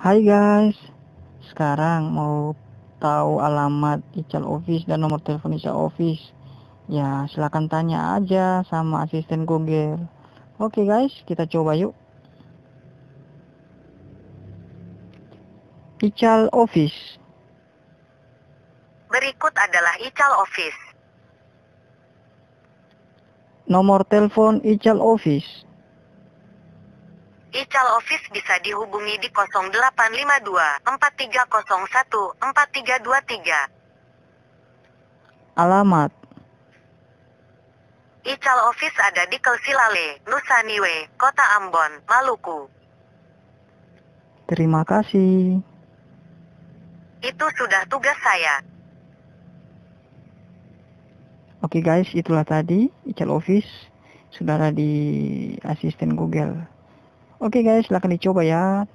Hai guys, sekarang mau tahu alamat Ical Office dan nomor telepon Ical Office? Ya, silakan tanya aja sama asisten Google. Oke guys, kita coba yuk. Ical Office. Berikut adalah Ical Office. Nomor telepon Ical Office. Ical Office bisa dihubungi di 0852 4301 4323. Alamat. Ical Office ada di Kelsilale, Nusa Niue, Kota Ambon, Maluku. Terima kasih. Itu sudah tugas saya. Oke guys, itulah tadi Ical Office. Sudah ada di asisten Google. Oke guys, silakan dicoba ya.